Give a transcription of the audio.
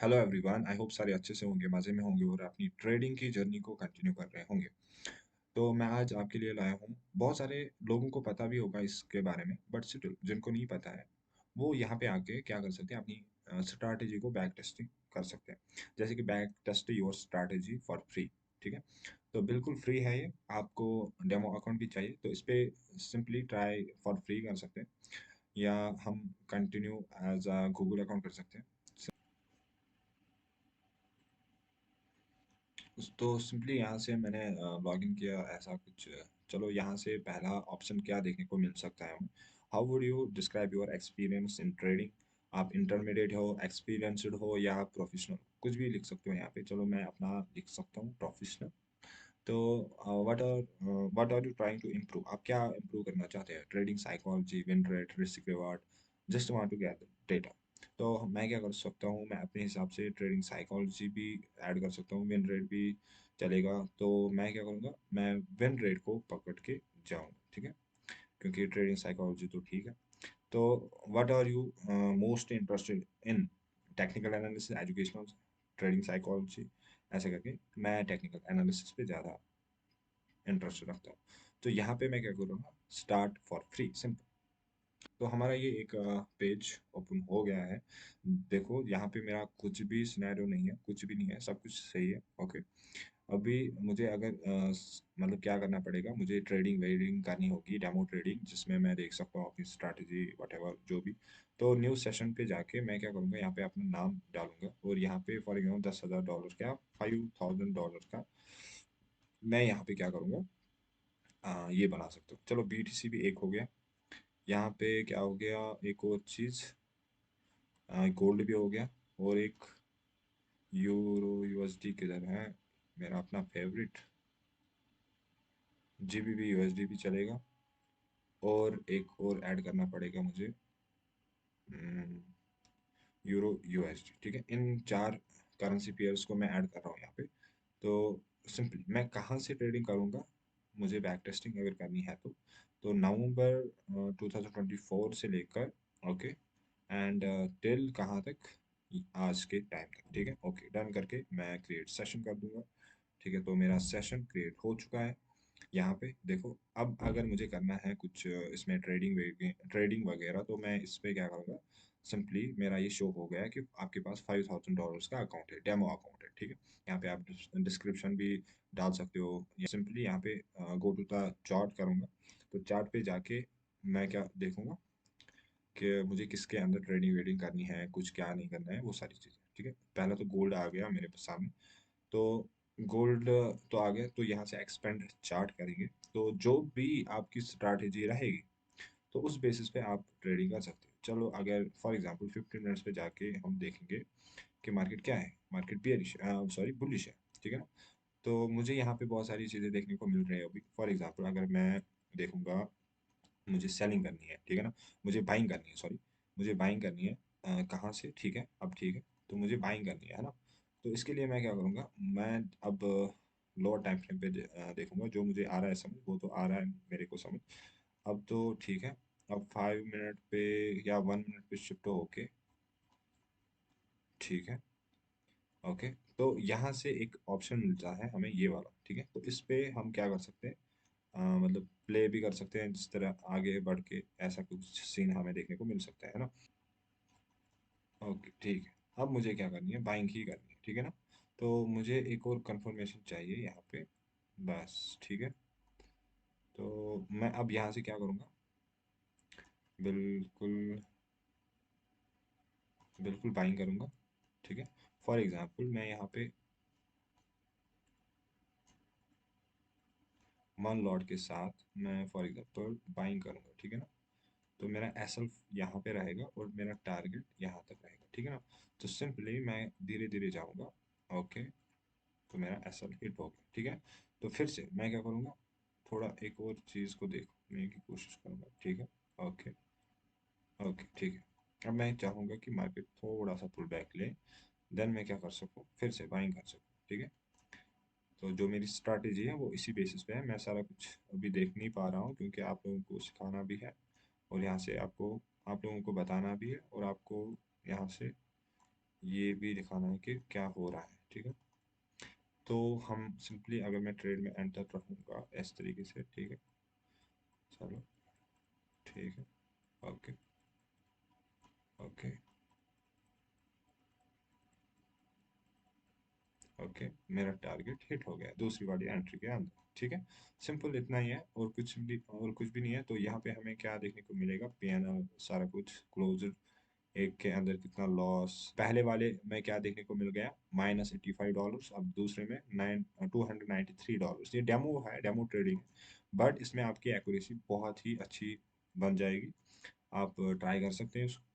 Hello everyone, I hope सारे अच्छे से होंगे, मज़े में होंगे और अपनी ट्रेडिंग की जर्नी को कंटिन्यू कर रहे होंगे। तो मैं आज आपके लिए लाया हूँ, बहुत सारे लोगों को पता भी होगा इसके बारे में, बट स्टिल जिनको नहीं पता है, वो यहाँ पे आके क्या कर सकते हैं, अपनी स्ट्रैटेजी को बैक टेस्टिंग कर सकते हैं। जैसे कि back test your strategy for free, ठीक है? तो बिल्कुल फ्री है ये, आपको डेमो अकाउंट भी चाहिए, तो इस पे सिंपली ट्राई फॉर फ्री कर सकते हैं, या हम continue as a Google account कर सकते हैं। तो सिंपली यहाँ से मैंने लॉगिन किया ऐसा कुछ। चलो यहाँ से पहला ऑप्शन क्या देखने को मिल सकता है हमें। How would you describe your experience in trading. आप इंटरमीडिएट हो, एक्सपीरियंसड हो या प्रोफेशनल, कुछ भी लिख सकते हो यहाँ पे। चलो मैं अपना लिख सकता हूँ प्रोफेशनल। तो what are you trying to improve, आप क्या इम्प्रूव करना चाहते हैं। Trading psychology, win rate, risk reward, just want to gather data. तो मैं क्या कर सकता हूँ, मैं अपने हिसाब से ट्रेडिंग साइकोलॉजी भी ऐड कर सकता हूँ, विन रेट भी चलेगा। तो मैं क्या करूँगा, मैं विन रेट को पकड़ के जाऊँगा, ठीक है, क्योंकि ट्रेडिंग साइकोलॉजी तो ठीक है। तो what are you most interested in, technical analysis, educational, trading psychology, ऐसे करके मैं टेक्निकल एनालिसिस पे ज़्यादा इंटरेस्ट रखता हूँ। तो यहाँ पे मैं क्या करूँगा, स्टार्ट फॉर फ्री, सिंपल। तो हमारा ये एक पेज ओपन हो गया है। देखो यहाँ पे मेरा कुछ भी सिनेरियो नहीं है, कुछ भी नहीं है, सब कुछ सही है। ओके, अभी मुझे अगर मतलब क्या करना पड़ेगा, मुझे ट्रेडिंग वेडिंग करनी होगी, डेमो ट्रेडिंग, जिसमें मैं देख सकता हूँ अपनी स्ट्रैटेजी वटेवर जो भी। तो न्यू सेशन पे जाके मैं क्या करूँगा, यहाँ पे अपना नाम डालूंगा और यहाँ पे फॉर एग्जाम्पल $10,000 का, $5,000 का मैं यहाँ पे क्या करूँगा, ये बना सकता हूँ। चलो BTC भी एक हो गया। यहाँ पे क्या हो गया, एक और चीज़, गोल्ड भी हो गया। और एक यूरो USD किधर है, मेरा अपना फेवरेट, GBP USD भी चलेगा। और एक और ऐड करना पड़ेगा मुझे, यूरो USD, ठीक है। इन चार करेंसी पेयर्स को मैं ऐड कर रहा हूँ यहाँ पे। तो सिंपली मैं कहाँ से ट्रेडिंग करूँगा, मुझे बैक टेस्टिंग अगर करनी है तो नवंबर 2024 से लेकर, ओके, एंड टिल कहाँ तक, आज के टाइम तक, ठीक है। ओके, डन करके मैं क्रिएट सेशन कर दूंगा, ठीक है। तो मेरा सेशन क्रिएट हो चुका है। यहाँ पे देखो, अब अगर मुझे करना है कुछ इसमें ट्रेडिंग वगैरह, तो मैं इस पे क्या करूँगा, सिंपली मेरा ये शो हो गया है कि आपके पास $5,000 का अकाउंट है, डेमो अकाउंट है, ठीक है। यहाँ पे आप डिस्क्रिप्शन भी डाल सकते हो, या सिंपली यहाँ पे गो टू द चार्ट करूँगा। तो चार्ट पे जाके मैं क्या देखूंगा कि मुझे किसके अंदर ट्रेडिंग वेडिंग करनी है, कुछ क्या नहीं करना है, वो सारी चीज़ें, ठीक है। पहला तो गोल्ड आ गया मेरे सामने। तो गोल्ड तो आ गया, तो यहाँ से एक्सपेंड चार्ट करेंगे। तो जो भी आपकी स्ट्रैटेजी रहेगी, तो उस बेसिस पे आप ट्रेडिंग कर सकते हैं। चलो अगर फॉर एग्जांपल 15 मिनट्स पे जाके हम देखेंगे कि मार्केट क्या है, मार्केट बियरिश, सॉरी बुलिश है, ठीक है ना। तो मुझे यहाँ पे बहुत सारी चीज़ें देखने को मिल रही है अभी। फॉर एग्जांपल अगर मैं देखूंगा, मुझे सेलिंग करनी है, ठीक है ना, मुझे बाइंग करनी है, सॉरी, मुझे बाइंग करनी है। कहाँ से, ठीक है, अब ठीक है। तो मुझे बाइंग करनी है ना। तो इसके लिए मैं क्या करूँगा, मैं अब लोअर टाइम फ्रेम पे देखूंगा, जो मुझे आ रहा है समझ, वो तो आ रहा है मेरे को समझ। अब तो ठीक है, अब 5 मिनट पे या 1 मिनट पे शिफ्ट होके, ठीक है, ओके। तो यहाँ से एक ऑप्शन मिलता है हमें ये वाला, ठीक है। तो इस पे हम क्या कर सकते हैं, मतलब प्ले भी कर सकते हैं, जिस तरह आगे बढ़ के ऐसा कुछ सीन हमें देखने को मिल सकता है ना। ओके, ठीक है। अब मुझे क्या करनी है, बाइंग ही करनी है, ठीक है ना। तो मुझे एक और कंफर्मेशन चाहिए यहाँ पे, बस, ठीक है। तो मैं अब यहाँ से क्या करूँगा, बिल्कुल बिल्कुल बाइंग करूँगा, ठीक है। फॉर एग्जांपल मैं यहाँ पे 1 लॉट के साथ मैं फॉर एग्जांपल बाइंग करूँगा, ठीक है ना। तो मेरा एसएल यहाँ पे रहेगा और मेरा टारगेट यहाँ तक रहेगा, ठीक है ना। तो सिंपली मैं धीरे धीरे जाऊँगा, ओके। तो मेरा एसएल हिट हो गया, ठीक है। तो फिर से मैं क्या करूँगा, थोड़ा एक और चीज़ को देखने की कोशिश करूँगा, ठीक है। ओके, ओके, ठीक है। अब मैं चाहूँगा कि मार्केट थोड़ा सा पुल बैक ले, देन मैं क्या कर सकूँ, फिर से बाइंग कर सकूँ, ठीक है। तो जो मेरी स्ट्रैटेजी है वो इसी बेसिस पे है। मैं सारा कुछ अभी देख नहीं पा रहा हूँ, क्योंकि आप लोगों को सिखाना भी है और यहाँ से आपको, आप लोगों को बताना भी है, और आपको यहाँ से ये भी दिखाना है कि क्या हो रहा है, ठीक है। तो हम सिंपली अगर मैं ट्रेड में एंटर रहूँगा इस तरीके से, ठीक है। चलो, ठीक है। Okay, okay, okay. मेरा टारगेट हिट हो गया दूसरी वाली एंट्री के अंदर, ठीक है। सिंपल इतना ही है, और कुछ भी नहीं है। तो यहाँ पे हमें क्या देखने को मिलेगा, पीएनएल सारा कुछ क्लोजर, एक के अंदर कितना लॉस, पहले वाले में क्या देखने को मिल गया, -85 डॉलर्स, अब दूसरे में $293। ये डेमो है, डेमो ट्रेडिंग है, बट इसमें आपकी एक्यूरेसी बहुत ही अच्छी बन जाएगी। आप ट्राई कर सकते हैं इसको।